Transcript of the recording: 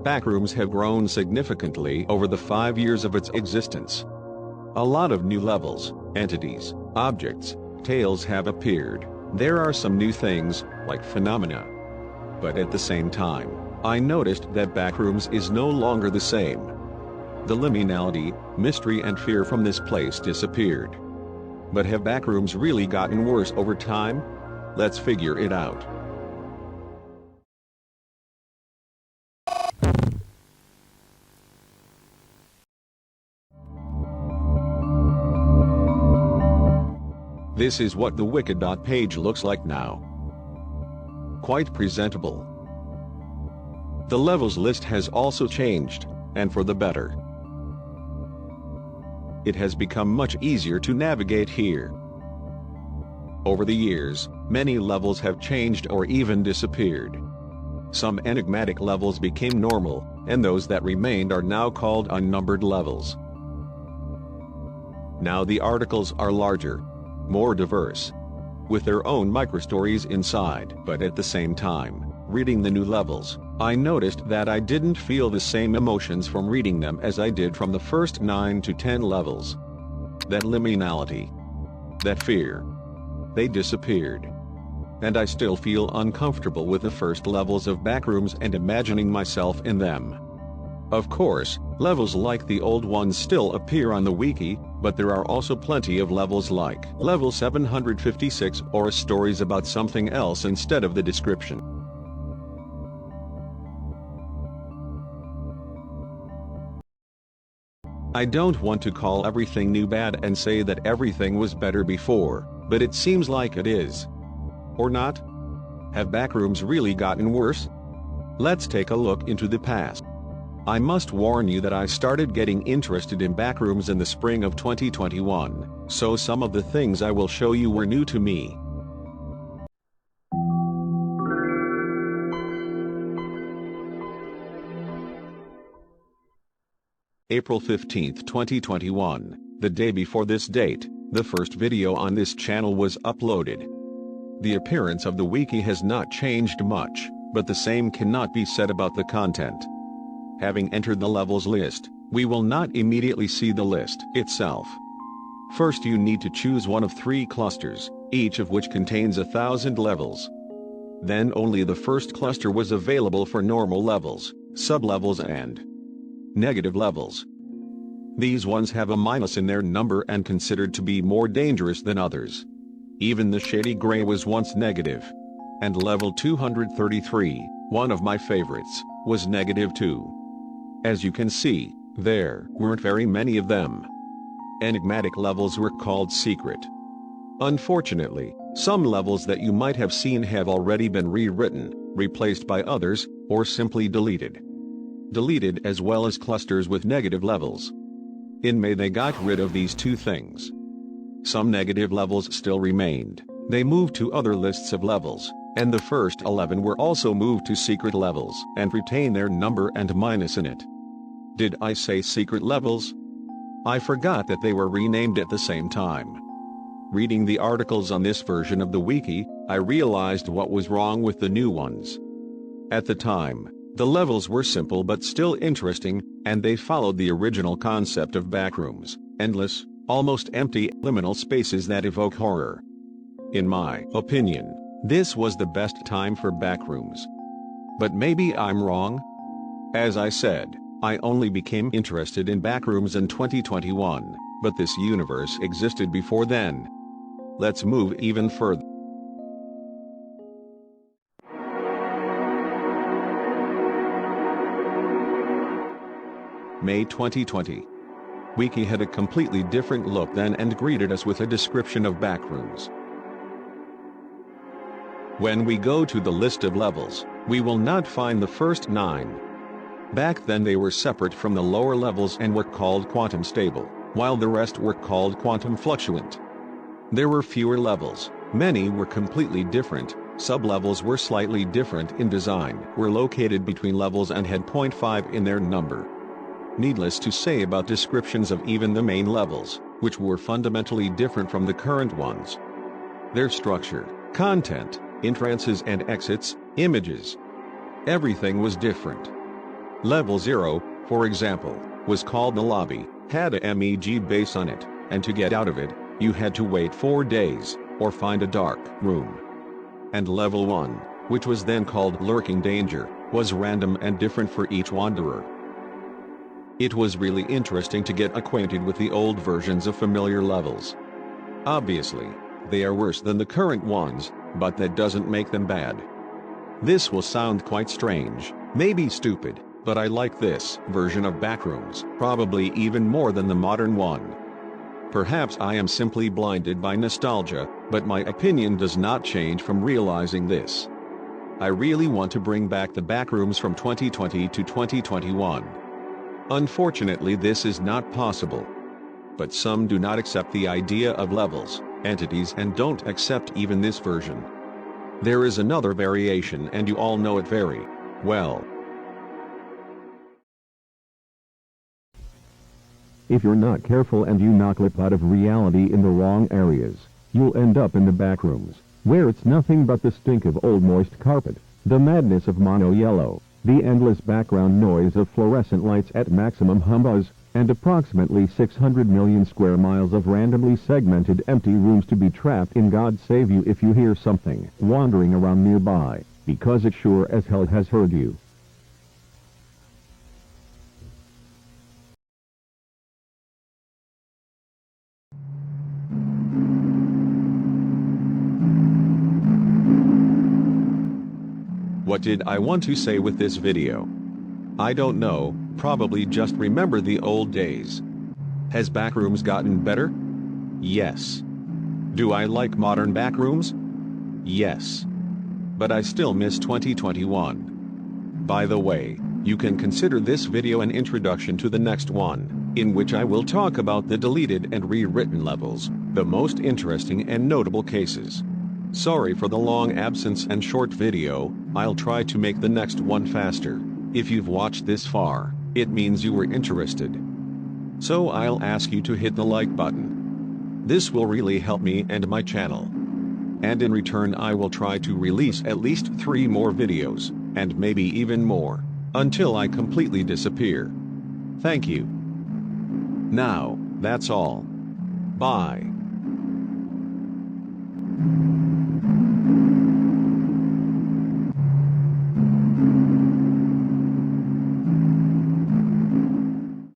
Backrooms have grown significantly over the 5 years of its existence. A lot of new levels, entities, objects, tales have appeared. There are some new things, like phenomena. But at the same time, I noticed that Backrooms is no longer the same. The liminality, mystery and fear from this place disappeared. But have Backrooms really gotten worse over time? Let's figure it out. This is what the Wikidot page looks like now. Quite presentable. The levels list has also changed, and for the better. It has become much easier to navigate here. Over the years, many levels have changed or even disappeared. Some enigmatic levels became normal, and those that remained are now called unnumbered levels. Now the articles are larger, more diverse, with their own microstories inside. But at the same time, reading the new levels, I noticed that I didn't feel the same emotions from reading them as I did from the first 9 to 10 levels. That liminality, that fear, they disappeared. And I still feel uncomfortable with the first levels of Backrooms and imagining myself in them. Of course, levels like the old ones still appear on the wiki, but there are also plenty of levels like level 756 or stories about something else instead of the description. I don't want to call everything new bad and say that everything was better before, but it seems like it is. Or not? Have Backrooms really gotten worse? Let's take a look into the past. I must warn you that I started getting interested in Backrooms in the spring of 2021, so some of the things I will show you were new to me. April 15, 2021, the day before this date, the first video on this channel was uploaded. The appearance of the wiki has not changed much, but the same cannot be said about the content. Having entered the levels list, we will not immediately see the list itself. First you need to choose one of 3 clusters, each of which contains 1,000 levels. Then only the first cluster was available for normal levels, sub-levels and negative levels. These ones have a minus in their number and considered to be more dangerous than others. Even the shady gray was once negative. And level 233, one of my favorites, was negative 2. As you can see, there weren't very many of them. Enigmatic levels were called secret. Unfortunately, some levels that you might have seen have already been rewritten, replaced by others, or simply deleted. Deleted as well as clusters with negative levels. In May they got rid of these 2 things. Some negative levels still remained. They moved to other lists of levels, and the first 11 were also moved to secret levels and retain their number and minus in it. Did I say secret levels? I forgot that they were renamed at the same time. Reading the articles on this version of the wiki, I realized what was wrong with the new ones. At the time, the levels were simple but still interesting, and they followed the original concept of Backrooms, endless, almost empty, liminal spaces that evoke horror. In my opinion, this was the best time for Backrooms. But maybe I'm wrong? As I said, I only became interested in Backrooms in 2021, but this universe existed before then. Let's move even further. May 2020. Wiki had a completely different look then and greeted us with a description of Backrooms. When we go to the list of levels, we will not find the first 9. Back then they were separate from the lower levels and were called quantum stable, while the rest were called quantum fluctuant. There were fewer levels, many were completely different, sub-levels were slightly different in design, were located between levels and had 0.5 in their number. Needless to say about descriptions of even the main levels, which were fundamentally different from the current ones. Their structure, content, entrances and exits, images. Everything was different. Level 0, for example, was called the lobby, had a MEG base on it, and to get out of it, you had to wait 4 days, or find a dark room. And level 1, which was then called lurking danger, was random and different for each wanderer. It was really interesting to get acquainted with the old versions of familiar levels. Obviously, they are worse than the current ones, but that doesn't make them bad. This will sound quite strange, maybe stupid, but I like this version of Backrooms probably even more than the modern one. Perhaps I am simply blinded by nostalgia, but my opinion does not change from realizing this. I really want to bring back the Backrooms from 2020 to 2021. Unfortunately, this is not possible. But some do not accept the idea of levels, entities, and don't accept even this version. There is another variation, and you all know it very well. If you're not careful and you knock lip out of reality in the wrong areas, you'll end up in the backrooms, where it's nothing but the stink of old moist carpet, the madness of mono yellow, the endless background noise of fluorescent lights at maximum humbuzz, and approximately 600 million square miles of randomly segmented empty rooms to be trapped in. God save you if you hear something wandering around nearby, because it sure as hell has heard you. What did I want to say with this video? I don't know, probably just remember the old days. Has Backrooms gotten better? Yes. Do I like modern Backrooms? Yes. But I still miss 2021. By the way, you can consider this video an introduction to the next one, in which I will talk about the deleted and rewritten levels, the most interesting and notable cases. Sorry for the long absence and short video, I'll try to make the next one faster. If you've watched this far, it means you were interested. So I'll ask you to hit the like button. This will really help me and my channel. And in return I will try to release at least 3 more videos, and maybe even more, until I completely disappear. Thank you. Now, that's all. Bye.